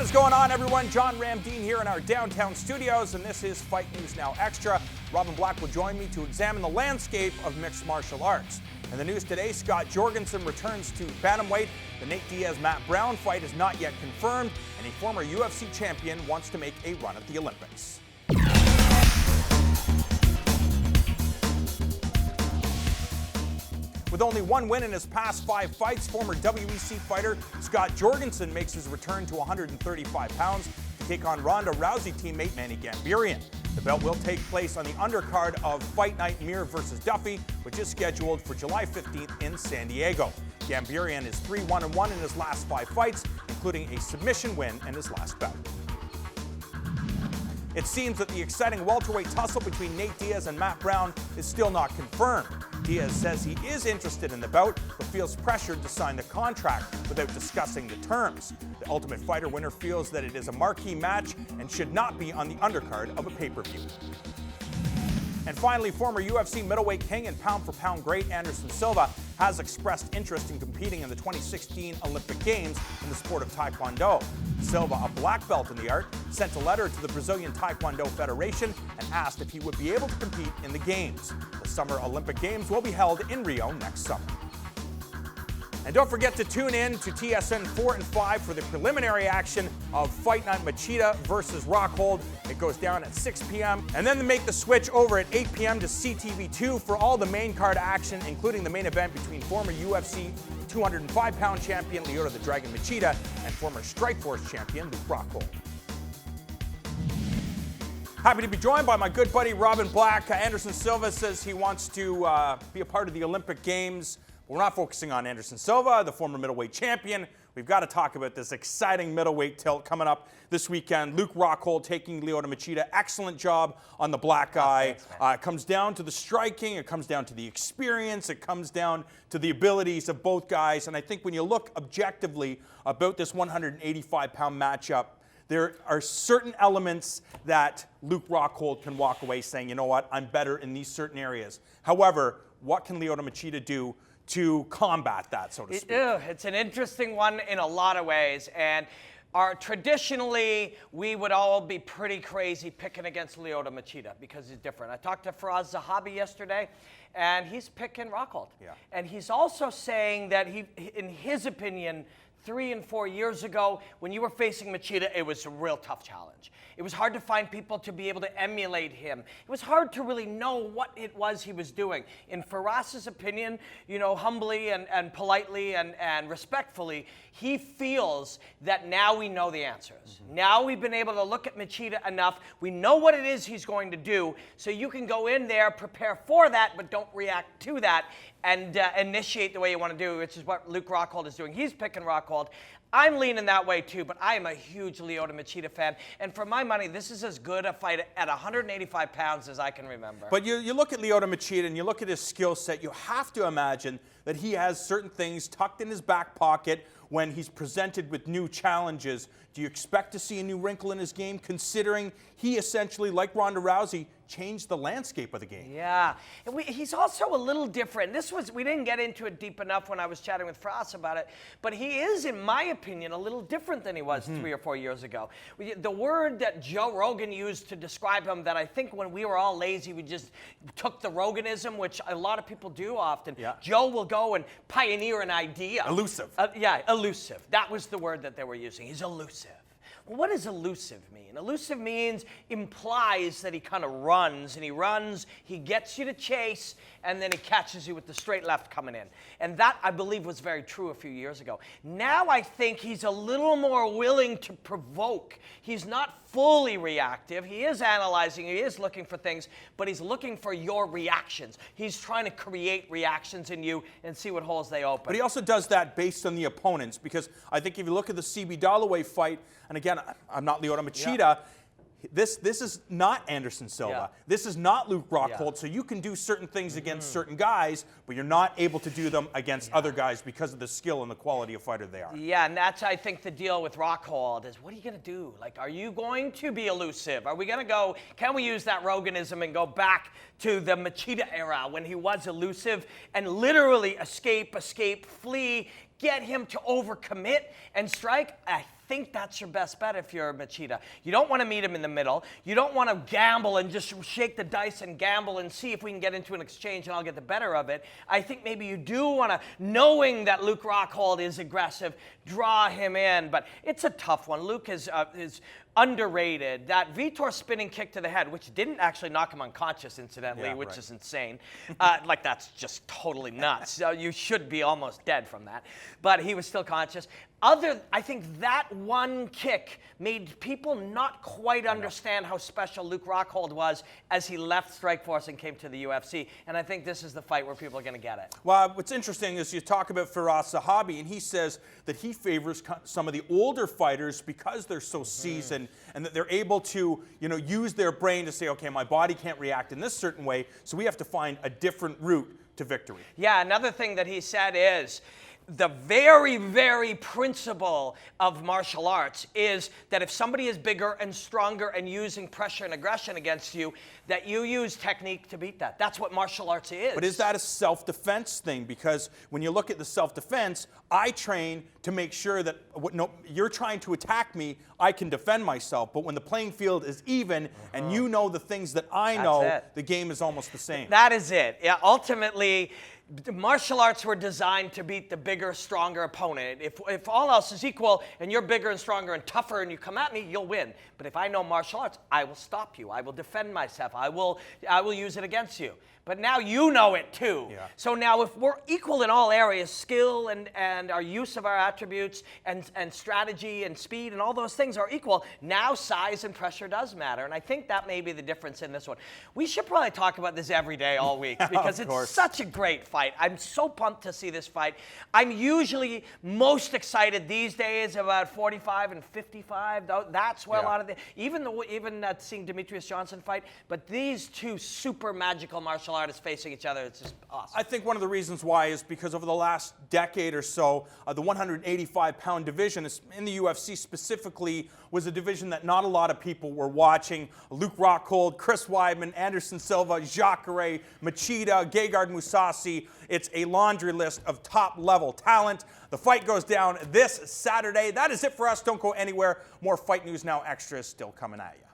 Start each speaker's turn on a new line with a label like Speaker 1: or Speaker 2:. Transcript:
Speaker 1: What's going on, everyone? John Ramdeen here in our downtown studios, and this is Fight News Now Extra. Robin Black will join me to examine the landscape of mixed martial arts. In the news today, Scott Jorgensen returns to bantamweight. The Nate Diaz-Matt Brown fight is not yet confirmed, and a former UFC champion wants to make a run at the Olympics. With only one win in his past 5 fights, former WEC fighter Scott Jorgensen makes his return to 135 pounds to take on Ronda Rousey teammate Manny Gambirian. The bout will take place on the undercard of Fight Night Mir vs. Duffy, which is scheduled for July 15th in San Diego. Gambirian is 3-1-1 in his last 5 fights, including a submission win in his last bout. It seems that the exciting welterweight tussle between Nate Diaz and Matt Brown is still not confirmed. Diaz says he is interested in the bout, but feels pressured to sign the contract without discussing the terms. The Ultimate Fighter winner feels that it is a marquee match and should not be on the undercard of a pay-per-view. And finally, former UFC middleweight king and pound-for-pound great Anderson Silva has expressed interest in competing in the 2016 Olympic Games in the sport of Taekwondo. Silva, a black belt in the art, sent a letter to the Brazilian Taekwondo Federation and asked if he would be able to compete in the Games. The Summer Olympic Games will be held in Rio next summer. And don't forget to tune in to TSN 4 and 5 for the preliminary action of Fight Night Machida versus Rockhold. It goes down at 6 p.m. And then make the switch over at 8 p.m. to CTV2 for all the main card action, including the main event between former UFC 205-pound champion Lyoto the Dragon Machida and former Strikeforce champion Luke Rockhold. Happy to be joined by my good buddy Robin Black. Anderson Silva says he wants to be a part of the Olympic Games. We're not focusing on Anderson Silva, the former middleweight champion. We've got to talk about this exciting middleweight tilt coming up this weekend. Luke Rockhold taking Lyoto Machida. Excellent job on the black guy. It comes down to the striking. It comes down to the experience. It comes down to the abilities of both guys. And I think when you look objectively about this 185-pound matchup, there are certain elements that Luke Rockhold can walk away saying, you know what, I'm better in these certain areas. However, what can Lyoto Machida do to combat that, so to speak?
Speaker 2: It's an interesting one in a lot of ways. And traditionally, we would all be pretty crazy picking against Lyoto Machida because he's different. I talked to Faraz Zahabi yesterday, and he's picking Rockhold.
Speaker 1: Yeah.
Speaker 2: And he's also saying that he, in his opinion, 3 and 4 years ago, when you were facing Machida, it was a real tough challenge. It was hard to find people to be able to emulate him. It was hard to really know what it was he was doing. In Faraz's opinion, you know, humbly and politely and respectfully, he feels that now we know the answers. Mm-hmm. Now we've been able to look at Machida enough. We know what it is he's going to do, so you can go in there, prepare for that, but don't react to that and initiate the way you want to do, which is what Luke Rockhold is doing. He's picking Rockhold. I'm leaning that way too, but I am a huge Lyoto Machida fan. And for my money, this is as good a fight at 185 pounds as I can remember.
Speaker 1: But you look at Lyoto Machida and you look at his skill set, you have to imagine that he has certain things tucked in his back pocket when he's presented with new challenges. Do you expect to see a new wrinkle in his game, considering he essentially, like Ronda Rousey, changed the landscape of the game?
Speaker 2: Yeah, and he's also a little different. We didn't get into it deep enough when I was chatting with Faraz about it, but he is, in my opinion, a little different than he was 3 or 4 years ago. The word that Joe Rogan used to describe him, that I think when we were all lazy, we just took the Roganism, which a lot of people do often.
Speaker 1: Yeah.
Speaker 2: Joe will go and pioneer an idea.
Speaker 1: Elusive.
Speaker 2: Yeah, elusive. That was the word that they were using. He's elusive. Well, what does elusive mean? Elusive means, implies that he kind of runs, and he runs, he gets you to chase, and then he catches you with the straight left coming in. And that, I believe, was very true a few years ago. Now I think he's a little more willing to provoke. He's not fully reactive. He is analyzing, he is looking for things, but he's looking for your reactions. He's trying to create reactions in you and see what holes they open.
Speaker 1: But he also does that based on the opponents, because I think if you look at the CB Dollaway fight, and again, I'm not Lyoto Machida,
Speaker 2: Yeah.
Speaker 1: This is not Anderson Silva.
Speaker 2: Yeah.
Speaker 1: This is not Luke Rockhold.
Speaker 2: Yeah.
Speaker 1: So you can do certain things against certain guys, but you're not able to do them against other guys because of the skill and the quality of fighter they are.
Speaker 2: Yeah, and that's, I think, the deal with Rockhold is, what are you going to do? Like, are you going to be elusive? Are we going to go, can we use that Roganism and go back to the Machida era when he was elusive and literally escape, flee, get him to overcommit and strike? I think that's your best bet if you're Machida. You don't want to meet him in the middle. You don't want to gamble and just shake the dice and gamble and see if we can get into an exchange and I'll get the better of it. I think maybe you do want to, knowing that Luke Rockhold is aggressive, draw him in. But it's a tough one. Luke is underrated. That Vitor spinning kick to the head, which didn't actually knock him unconscious, incidentally, which is insane. Like, that's just totally nuts. So you should be almost dead from that. But he was still conscious. I think that one kick made people not quite understand how special Luke Rockhold was as he left Strikeforce and came to the UFC. And I think this is the fight where people are going to get it.
Speaker 1: Well, what's interesting is you talk about Firas Zahabi, and he says that he favors some of the older fighters because they're so seasoned and that they're able to, use their brain to say, okay, my body can't react in this certain way, so we have to find a different route to victory.
Speaker 2: Yeah, another thing that he said is, the very, very principle of martial arts is that if somebody is bigger and stronger and using pressure and aggression against you, that you use technique to beat that. That's what martial arts is.
Speaker 1: But is that a self-defense thing? Because when you look at the self-defense, I train to make sure that you're trying to attack me, I can defend myself. But when the playing field is even and you know the things that I know, the game is almost the same.
Speaker 2: That is it. Yeah, ultimately, martial arts were designed to beat the bigger, stronger opponent. If all else is equal and you're bigger and stronger and tougher and you come at me, you'll win. But if I know martial arts, I will stop you. I will defend myself. I will use it against you. But now you know it too. Yeah. So now if we're equal in all areas, skill and our use of our attributes and strategy and speed and all those things are equal, now size and pressure does matter. And I think that may be the difference in this one. We should probably talk about this every day, all week, because it's such a great fight. I'm so pumped to see this fight. I'm usually most excited these days about 45 and 55. That's where a lot of the, even seeing Demetrius Johnson fight, but these two super magical martial artists facing each other, it's just awesome.
Speaker 1: I think one of the reasons why is because over the last decade or so, the 185-pound division in the UFC specifically was a division that not a lot of people were watching. Luke Rockhold, Chris Weidman, Anderson Silva, Jacare, Machida, Gegard Mousasi. It's a laundry list of top-level talent. The fight goes down this Saturday. That is it for us. Don't go anywhere. More Fight News Now Extra is still coming at you.